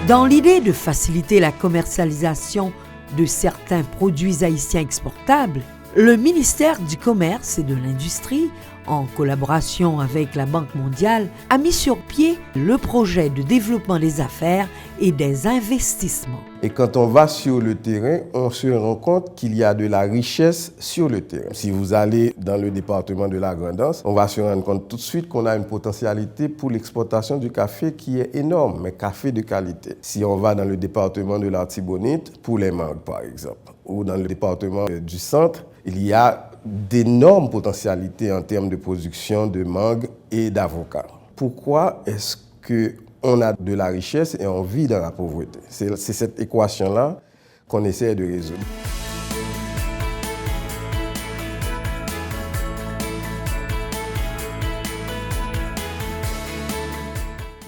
Dans l'idée de faciliter la commercialisation de certains produits haïtiens exportables, le ministère du Commerce et de l'Industrie, en collaboration avec la Banque mondiale, a mis sur pied le projet de développement des affaires et des investissements. Et quand on va sur le terrain, on se rend compte qu'il y a de la richesse sur le terrain. Si vous allez dans le département de la Grand'Anse, on va se rendre compte tout de suite qu'on a une potentialité pour l'exportation du café qui est énorme, mais café de qualité. Si on va dans le département de l'Artibonite, pour les mangues par exemple, ou dans le département du centre, il y a d'énormes potentialités en termes de production de mangue et d'avocats. Pourquoi est-ce qu'on a de la richesse et on vit dans la pauvreté? C'est cette équation-là qu'on essaie de résoudre.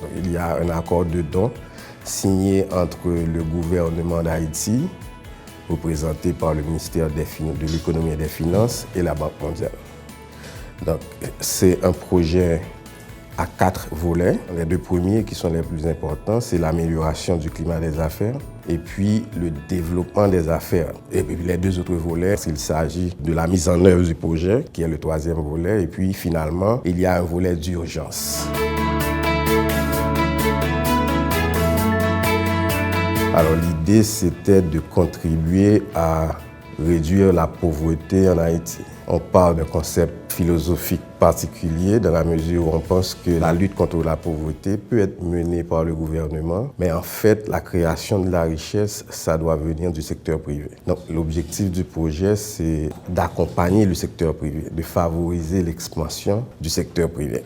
Donc, il y a un accord de don signé entre le gouvernement d'Haïti, représenté par le ministère de l'Économie et des Finances et la Banque mondiale. Donc, c'est un projet à 4 volets. Les 2 premiers qui sont les plus importants, c'est l'amélioration du climat des affaires et puis le développement des affaires. Et puis les 2 autres volets, il s'agit de la mise en œuvre du projet, qui est le 3e volet. Et puis finalement, il y a un volet d'urgence. Alors l'idée, c'était de contribuer à réduire la pauvreté en Haïti. On parle d'un concept philosophique particulier dans la mesure où on pense que la lutte contre la pauvreté peut être menée par le gouvernement, mais en fait, la création de la richesse, ça doit venir du secteur privé. Donc l'objectif du projet, c'est d'accompagner le secteur privé, de favoriser l'expansion du secteur privé.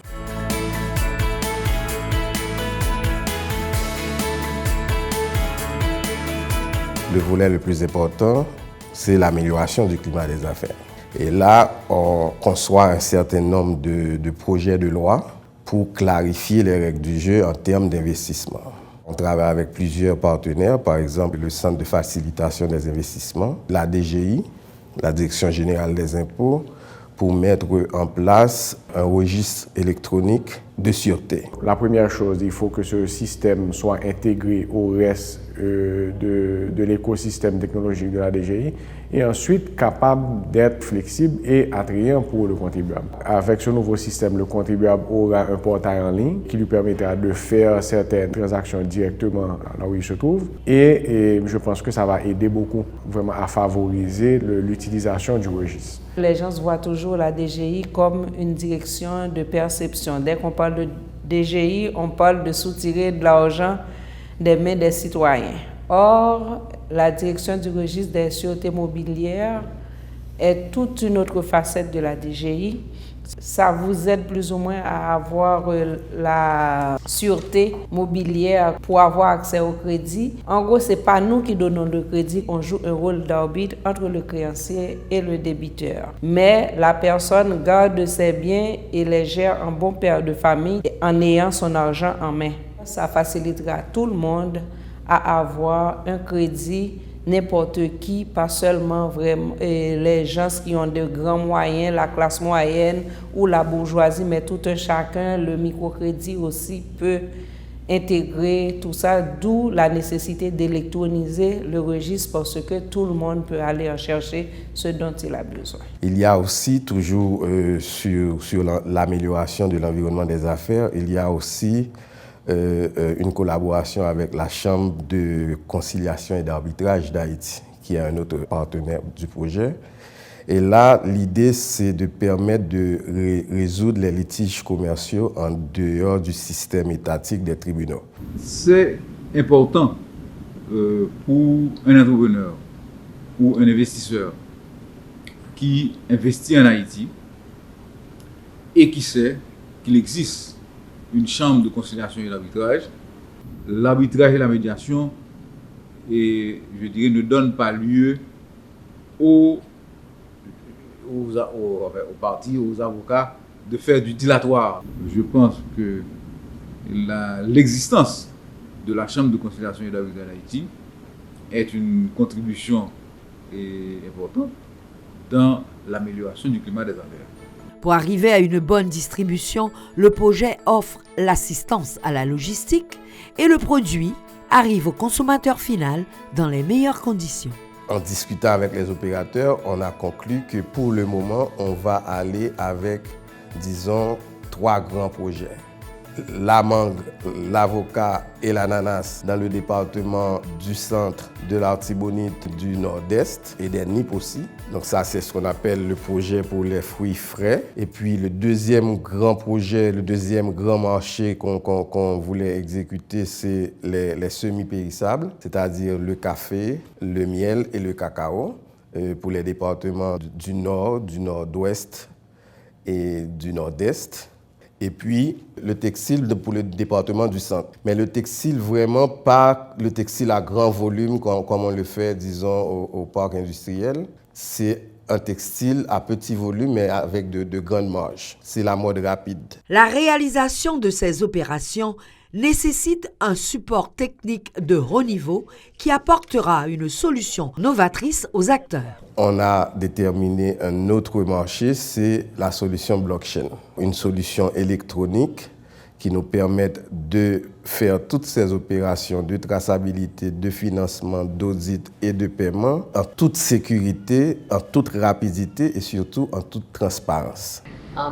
Le volet le plus important, c'est l'amélioration du climat des affaires. Et là, on conçoit un certain nombre de projets de loi pour clarifier les règles du jeu en termes d'investissement. On travaille avec plusieurs partenaires, par exemple le Centre de facilitation des investissements, la DGI, la Direction générale des impôts, pour mettre en place un registre électronique de sûreté. La première chose, il faut que ce système soit intégré au reste de l'écosystème technologique de la DGI et ensuite capable d'être flexible et attrayant pour le contribuable. Avec ce nouveau système, le contribuable aura un portail en ligne qui lui permettra de faire certaines transactions directement là où il se trouve et je pense que ça va aider beaucoup vraiment à favoriser l'utilisation du registre. Les gens voient toujours la DGI comme une direction de perception. Dès qu'on parle de DGI, on parle de soutirer de l'argent des mains des citoyens. Or, la direction du registre des sûretés mobilières est toute une autre facette de la DGI. Ça vous aide plus ou moins à avoir la sûreté mobilière pour avoir accès au crédit. En gros, ce n'est pas nous qui donnons le crédit, on joue un rôle d'arbitre entre le créancier et le débiteur. Mais la personne garde ses biens et les gère en bon père de famille en ayant son argent en main. Ça facilitera tout le monde à avoir un crédit, n'importe qui, pas seulement vraiment les gens qui ont de grands moyens, la classe moyenne ou la bourgeoisie, mais tout un chacun. Le microcrédit aussi peut intégrer tout ça, d'où la nécessité d'électroniser le registre parce que tout le monde peut aller en chercher ce dont il a besoin. Il y a aussi toujours sur l'amélioration de l'environnement des affaires, il y a aussi une collaboration avec la Chambre de conciliation et d'arbitrage d'Haïti, qui est un autre partenaire du projet. Et là, l'idée, c'est de permettre de résoudre les litiges commerciaux en dehors du système étatique des tribunaux. C'est important pour un entrepreneur ou un investisseur qui investit en Haïti et qui sait qu'il existe une chambre de conciliation et d'arbitrage. L'arbitrage et la médiation, et je dirais, ne donnent pas lieu aux partis, aux avocats de faire du dilatoire. Je pense que l'existence de la chambre de conciliation et d'arbitrage d'Haïti est une contribution importante dans l'amélioration du climat des affaires. Pour arriver à une bonne distribution, le projet offre l'assistance à la logistique et le produit arrive au consommateur final dans les meilleures conditions. En discutant avec les opérateurs, on a conclu que pour le moment, on va aller avec, disons, 3 grands projets. La mangue, l'avocat et l'ananas dans le département du centre, de l'Artibonite, du nord-est et des Nippes aussi. Donc ça, c'est ce qu'on appelle le projet pour les fruits frais. Et puis le deuxième grand projet, le deuxième grand marché qu'on voulait exécuter, c'est les semi-périssables, c'est-à-dire le café, le miel et le cacao pour les départements du nord, du nord-ouest et du nord-est. Et puis, le textile pour le département du centre. Mais le textile, vraiment pas le textile à grand volume comme on le fait, disons, au parc industriel. C'est un textile à petit volume, mais avec de grandes marges. C'est la mode rapide. La réalisation de ces opérations nécessite un support technique de haut niveau qui apportera une solution novatrice aux acteurs. On a déterminé un autre marché, c'est la solution blockchain. Une solution électronique qui nous permet de faire toutes ces opérations de traçabilité, de financement, d'audit et de paiement en toute sécurité, en toute rapidité et surtout en toute transparence.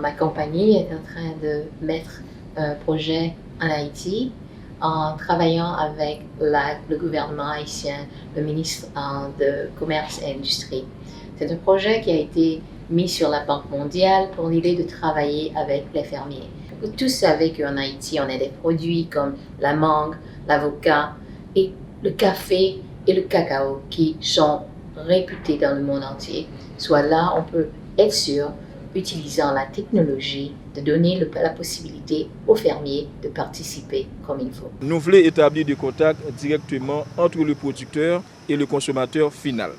Ma compagnie est en train de mettre un projet en Haïti en travaillant avec le gouvernement haïtien, le ministre de Commerce et Industrie. C'est un projet qui a été mis sur la Banque mondiale pour l'idée de travailler avec les fermiers. Vous tous savez qu'en Haïti, on a des produits comme la mangue, l'avocat et le café et le cacao qui sont réputés dans le monde entier. Soit là, on peut être sûr, utilisant la technologie, de donner la possibilité aux fermiers de participer comme il faut. Nous voulons établir des contacts directement entre le producteur et le consommateur final.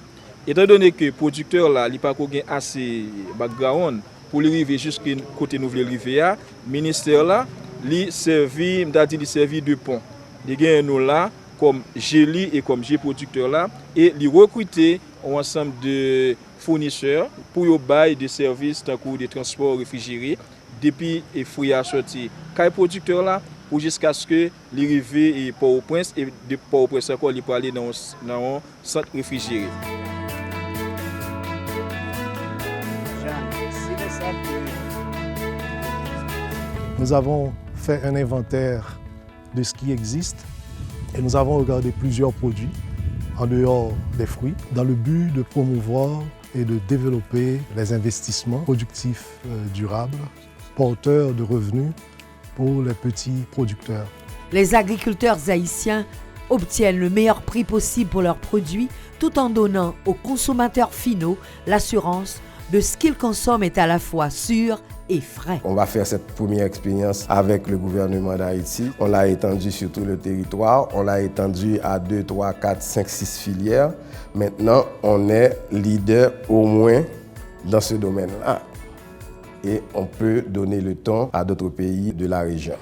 Étant donné que le producteur là, il n'a pas assez background pour arriver jusqu'à côté nous voulons arriver, le ministère là, il servi de pont. Il y a nous là comme GELI et comme G-producteur là et il recruter un ensemble de fournisseurs pour bailler des services tant que des transports réfrigérés depuis les fruits à sortir. Quand les producteurs là pour jusqu'à ce que l'arrivée et Port-au-Prince et de Port-au-Prince encore il peut aller dans un centre réfrigéré. Nous avons fait un inventaire de ce qui existe et nous avons regardé plusieurs produits en dehors des fruits dans le but de promouvoir et de développer les investissements productifs durables, porteurs de revenus pour les petits producteurs. Les agriculteurs haïtiens obtiennent le meilleur prix possible pour leurs produits tout en donnant aux consommateurs finaux l'assurance de ce qu'ils consomment est à la fois sûr et frais. On va faire cette première expérience avec le gouvernement d'Haïti. On l'a étendu sur tout le territoire. On l'a étendu à 2, 3, 4, 5, 6 filières. Maintenant, on est leader au moins dans ce domaine-là. Et on peut donner le ton à d'autres pays de la région.